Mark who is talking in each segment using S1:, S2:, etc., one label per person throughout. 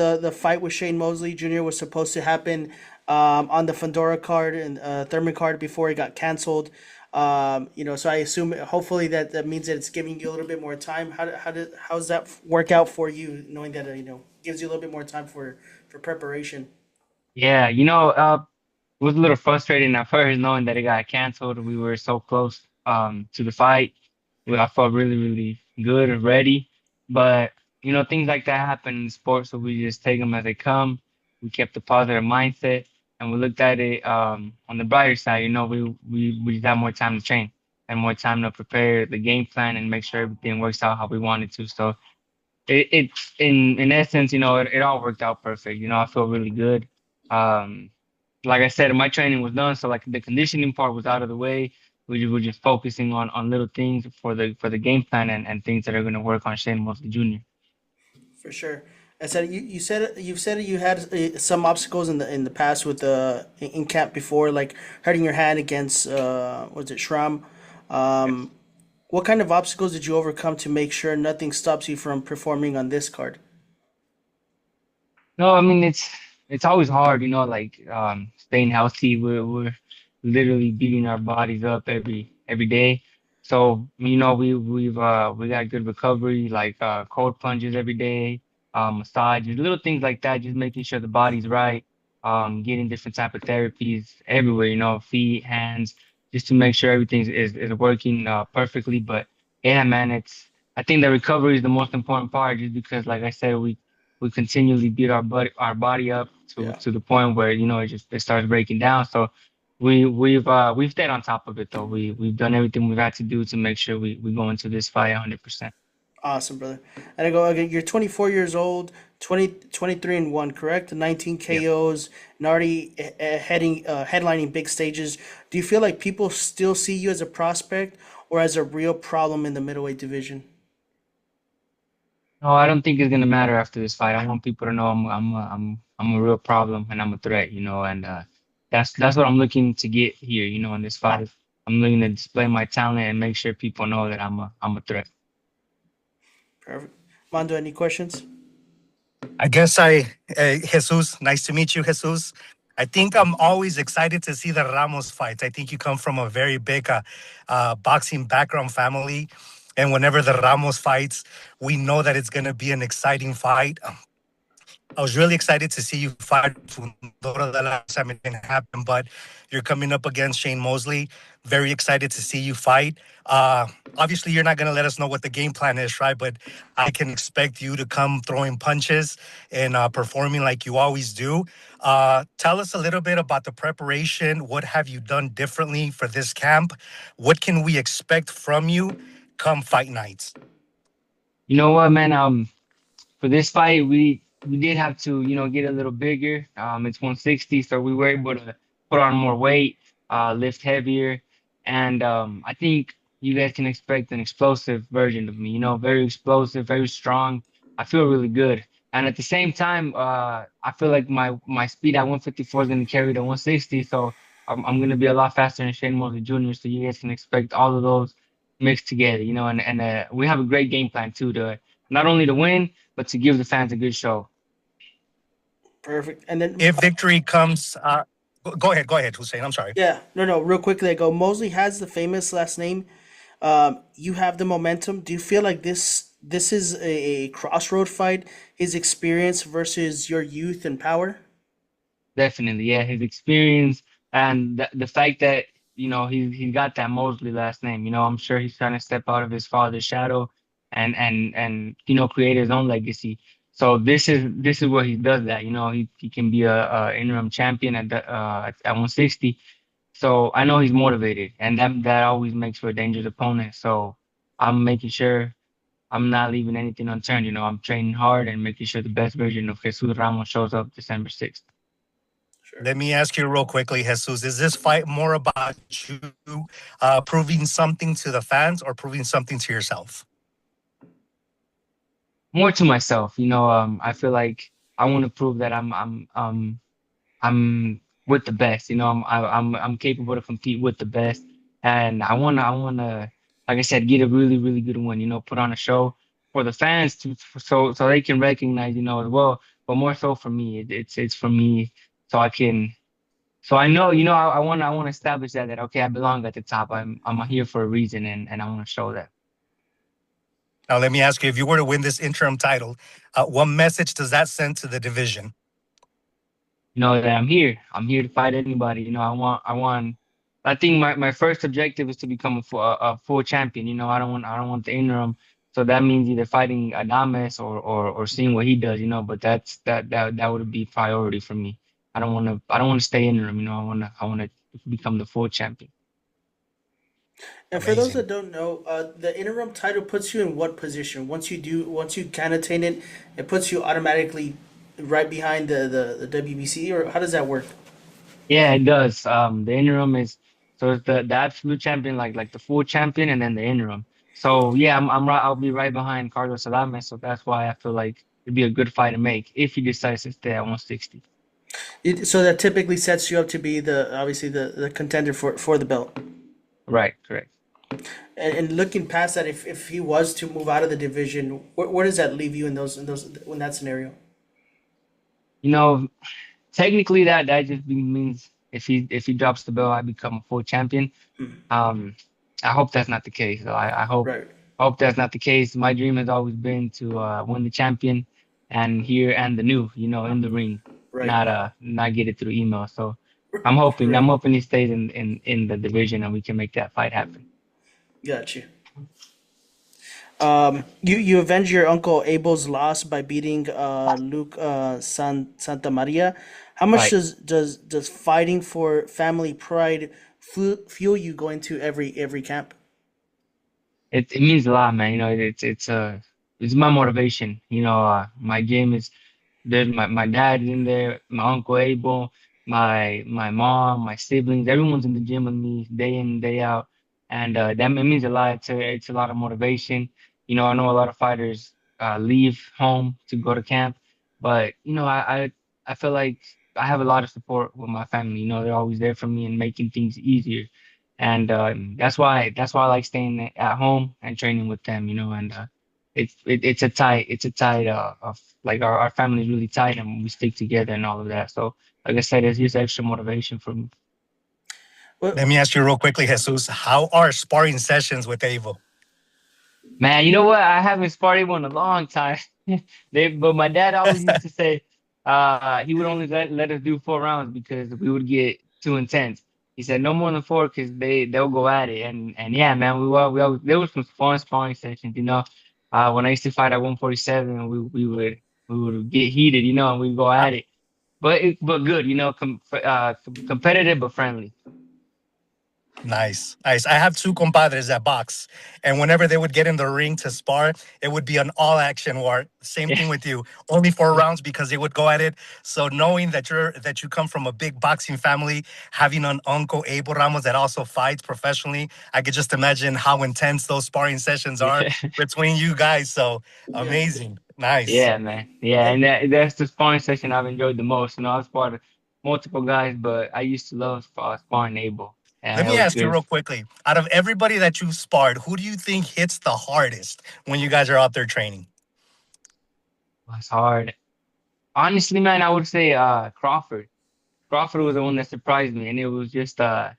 S1: the fight with Shane Mosley Jr. was supposed to happen on the Fundora card and Thurman card before it got canceled. So I assume hopefully that means that it's giving you a little bit more time. How does that work out for you, knowing that gives you a little bit more time for preparation?
S2: Yeah, it was a little frustrating at first knowing that it got canceled. We were so close to the fight. I felt really, really good and ready. But, things like that happen in sports, so we just take them as they come. We kept a positive mindset and we looked at it on the brighter side. We just have more time to train and more time to prepare the game plan and make sure everything works out how we wanted to. So it's in essence, it all worked out perfect. I feel really good. Um, like I said, my training was done, so like the conditioning part was out of the way. We were just focusing on little things for the game plan and things that are going to work on Shane Mosley Jr.
S1: For sure. I said you've said you had some obstacles in the past with in camp before, like hurting your hand against was it Shram?
S2: Yes.
S1: Um, what kind of obstacles did you overcome to make sure nothing stops you from performing on this card?
S2: No, I mean it's always hard, like staying healthy. We're literally beating our bodies up every day. So, we got good recovery, like cold plunges every day, massages, little things like that, just making sure the body's right, getting different type of therapies everywhere, feet, hands, just to make sure everything is working perfectly. But yeah, man, I think the recovery is the most important part, just because, like I said, we continually beat our body up to
S1: Yeah.
S2: to the point where it starts breaking down. So we've stayed on top of it though. We've done everything we've had to do to make sure we go into this fight 100%.
S1: Awesome, brother. And I go, okay, you're 24 years old, 23 and 1, correct? 19
S2: Yeah.
S1: KOs, and already headlining big stages. Do you feel like people still see you as a prospect or as a real problem in the middleweight division?
S2: No, I don't think it's gonna matter after this fight. I want people to know I'm a real problem and I'm a threat, and that's what I'm looking to get here, in this fight. I'm looking to display my talent and make sure people know that I'm a threat.
S1: Perfect. Mondo, any questions?
S3: I guess Jesus, nice to meet you, Jesus. I think I'm always excited to see the Ramos fights. I think you come from a very big boxing background family. And whenever the Ramos fights, we know that it's going to be an exciting fight. I was really excited to see you fight Fundora the last time it didn't happen, but you're coming up against Shane Mosley. Very excited to see you fight. Uh, Obviously, you're not going to let us know what the game plan is, right? But I can expect you to come throwing punches and performing like you always do. Tell us a little bit about the preparation. What have you done differently for this camp? What can we expect from you come fight nights?
S2: You know what, man? For this fight, we did have to, get a little bigger. It's 160, so we were able to put on more weight, lift heavier, and I think you guys can expect an explosive version of me. Very explosive, very strong. I feel really good, and at the same time, I feel like my speed at 154 is going to carry to 160, so I'm going to be a lot faster than Shane Mosley Jr. So you guys can expect all of those mixed together. And we have a great game plan too to not only to win but to give the fans a good show.
S1: Perfect. And then,
S3: If victory comes, go ahead, Hussein. I'm sorry.
S1: yeah, no, no, real quickly, I go, Mosley has the famous last name. You have the momentum. Do you feel like this is a crossroad fight? His experience versus your youth and power.
S2: Definitely, yeah, his experience and the fact that he got that Mosley last name. I'm sure he's trying to step out of his father's shadow and create his own legacy. So this is where he does that. He can be a interim champion at 160. So I know he's motivated, and that always makes for a dangerous opponent. So I'm making sure I'm not leaving anything unturned. I'm training hard and making sure the best version of Jesus Ramos shows up December 6th.
S1: Sure.
S3: Let me ask you real quickly, Jesus. Is this fight more about you proving something to the fans or proving something to yourself?
S2: More to myself. I feel like I want to prove that I'm with the best. I'm capable to compete with the best, and I wanna like I said, get a really really good one. Put on a show for the fans so they can recognize as well but more so for me. It's for me, so I can. So I know, I want to establish that okay, I belong at the top. I'm here for a reason, and I want to show that.
S3: Now, let me ask you: if you were to win this interim title, what message does that send to the division?
S2: That I'm here. I'm here to fight anybody. I want. I think my first objective is to become a full champion. I don't want the interim. So that means either fighting Adames or seeing what he does. But that would be priority for me. I don't want to stay interim. I want to become the full champion.
S1: And for those that
S3: Amazing.
S1: don't know, the interim title puts you in what position? Once you can attain it, it puts you automatically right behind the WBC, or how does that work?
S2: Yeah, it does. The interim is so it's the absolute champion, like the full champion, and then the interim. So yeah, I'm right. I'll be right behind Carlos Salames. So that's why I feel like it'd be a good fight to make if he decides to stay at 160.
S1: So that typically sets you up to be the obviously the contender for the belt.
S2: Right, correct.
S1: And looking past that, if he was to move out of the division, where does that leave you in that scenario?
S2: You know, Technically that just means if he drops the belt, I become a full champion. Um, I hope that's not the case. So I hope
S1: Right,
S2: hope that's not the case. My dream has always been to win the champion and the new, in the ring,
S1: right,
S2: not get it through email. So I'm hoping he stays in the division and we can make that fight happen.
S1: got you. You avenge your uncle Abel's loss by beating Luke Santa Maria. How much
S2: Right.
S1: does fighting for family pride fuel you going to every camp?
S2: It means a lot, man. It's my motivation. My gym is there's my dad in there, my uncle Abel, my mom, my siblings, everyone's in the gym with me day in, day out. And that it means a lot. It's a lot of motivation. I know a lot of fighters leave home to go to camp, but I feel like I have a lot of support with my family. They're always there for me and making things easier. And that's why I like staying at home and training with them. And it's a tight of like our family is really tight and we stick together and all of that. So like I said, it's just extra motivation for me.
S1: Well,
S3: Let me ask you real quickly, Jesus. How are sparring sessions with Abel?
S2: Man, you know what? I haven't sparred one in a long time. But my dad always used to say, he would only let us do 4 rounds because we would get too intense. He said no more than four because they'll go at it. And yeah, man, we always there was some fun sparring sessions. When I used to fight at 147, we would get heated, and we'd go at it. But good, competitive but friendly.
S3: Nice, nice. I have two compadres that box, and whenever they would get in the ring to spar, it would be an all-action war. Same
S2: Yeah.
S3: thing with you. Only 4 rounds because they would go at it. So knowing that you come from a big boxing family, having an uncle Abel Ramos that also fights professionally, I could just imagine how intense those sparring sessions are
S2: Yeah.
S3: between you guys. So
S1: yeah.
S3: amazing, nice.
S2: Yeah, man. Yeah,
S1: And
S2: and that's the sparring session I've enjoyed the most. I've sparred multiple guys, but I used to love sparring Abel.
S3: Let
S2: And it
S3: me
S2: was
S3: ask you
S2: good.
S3: real quickly. Out of everybody that you've sparred, who do you think hits the hardest when you guys are out there training?
S2: It was hard. Honestly, man, I would say Crawford. Crawford was the one that surprised me, and it was just like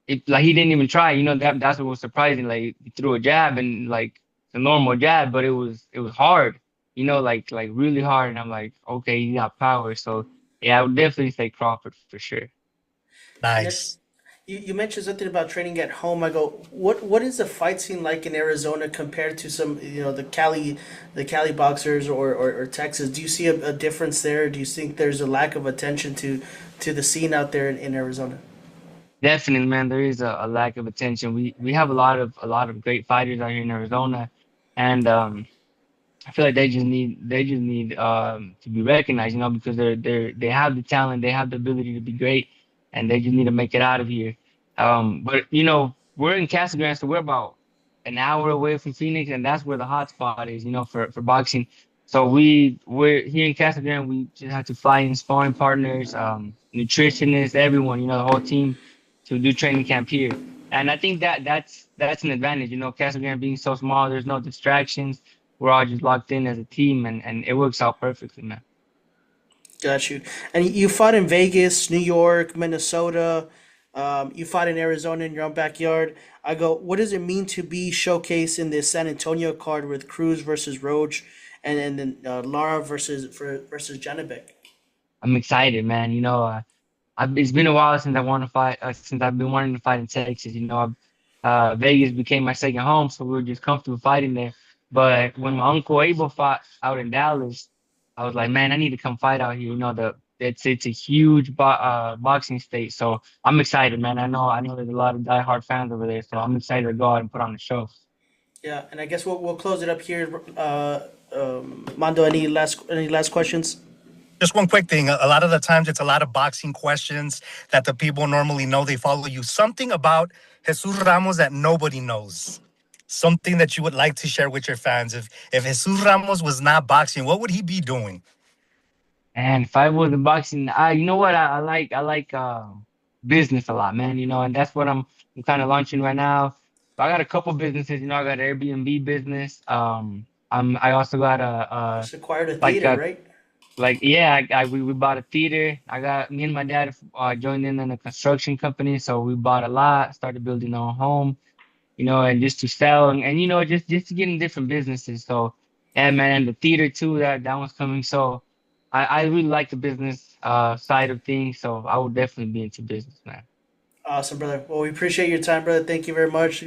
S2: he didn't even try. That's what was surprising. Like he threw a jab and like it's a normal jab, but it was hard. Like really hard. And I'm like, okay, he got power. So yeah, I would definitely say Crawford for sure.
S1: and then
S3: Nice.
S1: you mentioned something about training at home. I go, what is the fight scene like in Arizona compared to some the Cali boxers or Texas? Do you see a difference there? Do you think there's a lack of attention to the scene out there in Arizona?
S2: Definitely, man. There is a lack of attention. We have a lot of great fighters out here in Arizona, and I feel like they just need to be recognized, because they have the talent, they have the ability to be great, and they just need to make it out of here. But we're in Casa Grande, so we're about an hour away from Phoenix, and that's where the hot spot is, for boxing. So we're here in Casa Grande. We just have to fly in sparring partners, nutritionists, everyone, the whole team to do training camp here. And I think that's an advantage, Casa Grande being so small, there's no distractions. We're all just locked in as a team, and it works out perfectly, man.
S1: Got you. And you fought in Vegas, New York, Minnesota. You fought in Arizona in your own backyard. I go, what does it mean to be showcased in this San Antonio card with Cruz versus Roach, and then Lara versus Janibek?
S2: I'm excited, man. It's been a while since I want to fight. Since I've been wanting to fight in Texas. Vegas became my second home, so we were just comfortable fighting there. But when my uncle Abel fought out in Dallas, I was like, man, I need to come fight out here. It's a huge boxing state, so I'm excited, man. I know there's a lot of diehard fans over there, so I'm excited to go out and put on the show.
S1: Yeah, and I guess we'll close it up here. Mondo, any last questions?
S3: Just one quick thing. A lot of the times, it's a lot of boxing questions that the people normally know. They follow you. Something about Jesus Ramos that nobody knows. Something that you would like to share with your fans. If Jesus Ramos was not boxing, what would he be doing?
S2: And if I was in boxing, you know what? I like business a lot, man. And that's what I'm kind of launching right now. I got a couple businesses. I got an Airbnb business. I also got a
S1: Just acquired a
S2: like
S1: theater,
S2: a
S1: right?
S2: like yeah. We bought a theater. I got me and my dad joined in a construction company, so we bought a lot, started building our home. And just to sell and just to get in different businesses. So yeah, man, and the theater too, that one's coming. So I really like the business side of things. So I would definitely be into business, man.
S1: Awesome, brother. Well, we appreciate your time, brother. Thank you very much.